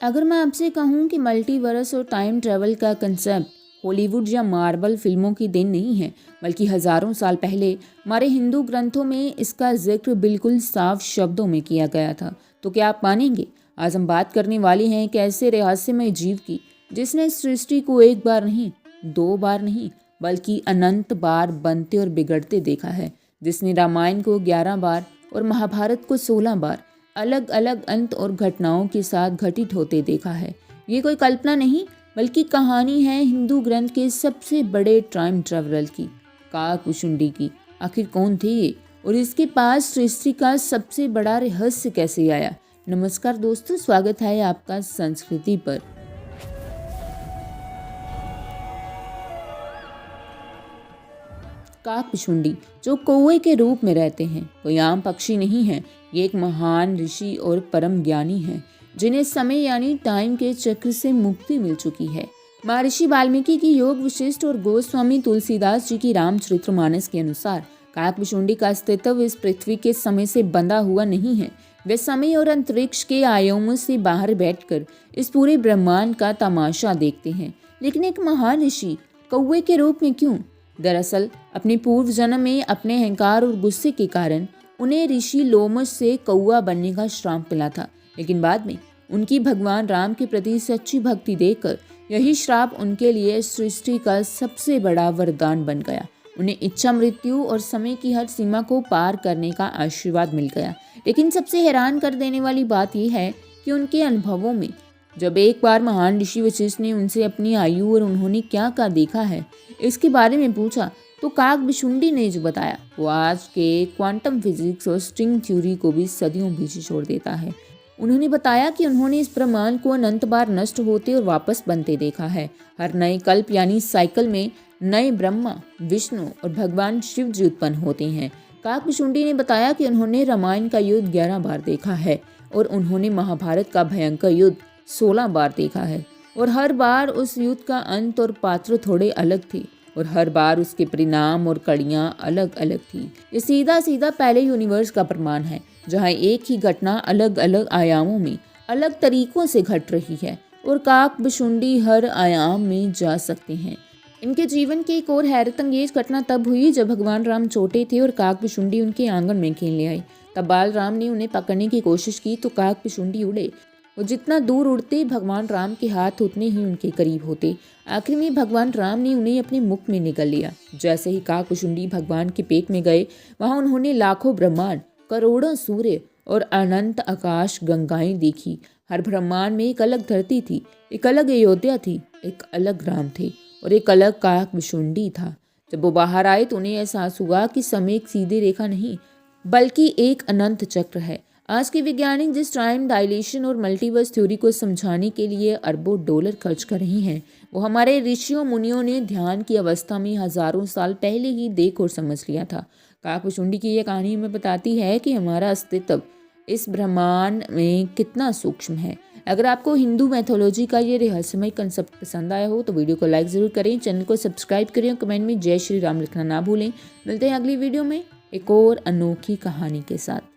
अगर मैं आपसे कहूँ कि मल्टीवर्स और टाइम ट्रैवल का कंसेप्ट हॉलीवुड या मार्वल फिल्मों की देन नहीं है, बल्कि हजारों साल पहले हमारे हिंदू ग्रंथों में इसका जिक्र बिल्कुल साफ शब्दों में किया गया था, तो क्या आप मानेंगे? आज हम बात करने वाले हैं एक ऐसे रहस्यमय जीव की जिसने सृष्टि को एक बार नहीं, दो बार नहीं, बल्कि अनंत बार बनते और बिगड़ते देखा है। जिसने रामायण को 11 बार और महाभारत को 16 बार अलग अलग अंत और घटनाओं के साथ घटित होते देखा है। ये कोई कल्पना नहीं, बल्कि कहानी है हिंदू ग्रंथ के सबसे बड़े टाइम ट्रैवलर की, काकभुशुंडी की। आखिर कौन थे ये और इसके पास सृष्टि का सबसे बड़ा रहस्य कैसे आया? नमस्कार दोस्तों, स्वागत है आपका संस्कृति पर। काकभुशुंडी जो कौवे के रूप में रहते हैं, कोई आम पक्षी नहीं है। ये एक महान ऋषि और परम ज्ञानी है जिन्हें समय यानी टाइम के चक्र से मुक्ति मिल चुकी है। महर्षि वाल्मीकि की योग वशिष्ठ और गोस्वामी तुलसीदास जी की रामचरितमानस के अनुसार काकभुशुंडी का अस्तित्व इस पृथ्वी के समय से बंधा हुआ नहीं है। वे समय और अंतरिक्ष के आयामों से बाहर बैठकर इस पूरे ब्रह्मांड का तमाशा देखते हैं। लेकिन एक महान ऋषि कौवे के रूप में क्यों? दरअसल अपने पूर्व जन्म में अपने अहंकार और गुस्से के कारण उन्हें ऋषि लोमश से कौवा बनने का श्राप मिला था। लेकिन बाद में उनकी भगवान राम के प्रति सच्ची भक्ति देखकर यही श्राप उनके लिए सृष्टि का सबसे बड़ा वरदान बन गया। उन्हें इच्छा, मृत्यु और समय की हर सीमा को पार करने का आशीर्वाद मिल गया। लेकिन सबसे हैरान कर देने वाली बात यह है कि उनके अनुभवों में जब एक बार महान ऋषि वशिष्ठ ने उनसे अपनी आयु और उन्होंने क्या क्या देखा है इसके बारे में पूछा, तो काकभुशुंडी ने जो बताया वो आज के क्वांटम फिजिक्स और स्ट्रिंग थ्योरी को भी सदियों पीछे छोड़ देता है। उन्होंने बताया कि उन्होंने इस ब्रह्मांड को अनंत बार नष्ट होते और वापस बनते देखा है। हर नए कल्प यानी साइकिल में नए ब्रह्मा, विष्णु और भगवान शिव जी उत्पन्न होते हैं। काकभुशुंडी ने बताया कि उन्होंने रामायण का युद्ध 11 बार देखा है और उन्होंने महाभारत का भयंकर युद्ध 16 बार देखा है, और हर बार उस युद्ध का अंत और पात्र थोड़े अलग थे और हर बार उसके परिणाम और कड़ियां अलग अलग थी। ये सीधा सीधा पहले यूनिवर्स का प्रमाण है, जहां एक ही घटना अलग अलग आयामों में अलग तरीकों से घट रही है और काकभुशुंडी हर आयाम में जा सकते हैं। इनके जीवन की एक और हैरतअंगेज घटना तब हुई जब भगवान राम छोटे थे और काकभुशुंडी उनके आंगन में खेलने आई। तब बाल राम ने उन्हें पकड़ने की कोशिश की तो काकभुशुंडी उड़े और जितना दूर उड़ते भगवान राम के हाथ उतने ही उनके करीब होते। आखिर में भगवान राम ने उन्हें अपने मुख में निगल लिया। जैसे ही काकभुशुंडी भगवान के पेट में गए, वहां उन्होंने लाखों ब्रह्मांड, करोड़ों सूर्य और अनंत आकाश गंगाएं देखी। हर ब्रह्मांड में एक अलग धरती थी, एक अलग अयोध्या थी, एक अलग राम थे और एक अलग काकभुशुंडी था। जब वो बाहर आए तो उन्हें एहसास हुआ कि समय एक सीधी रेखा नहीं, बल्कि एक अनंत चक्र है। आज के वैज्ञानिक जिस टाइम डायलेशन और मल्टीवर्स थ्योरी को समझाने के लिए अरबों डॉलर खर्च कर रहे हैं, वो हमारे ऋषियों मुनियों ने ध्यान की अवस्था में हजारों साल पहले ही देख और समझ लिया था। काकभुशुंडी की यह कहानी हमें बताती है कि हमारा अस्तित्व इस ब्रह्मांड में कितना सूक्ष्म है। अगर आपको हिंदू मैथोलॉजी का ये रहस्यमय कंसेप्ट पसंद आया हो तो वीडियो को लाइक ज़रूर करें, चैनल को सब्सक्राइब करें, कमेंट में जय श्री राम लिखना ना भूलें। मिलते हैं अगली वीडियो में एक और अनोखी कहानी के साथ।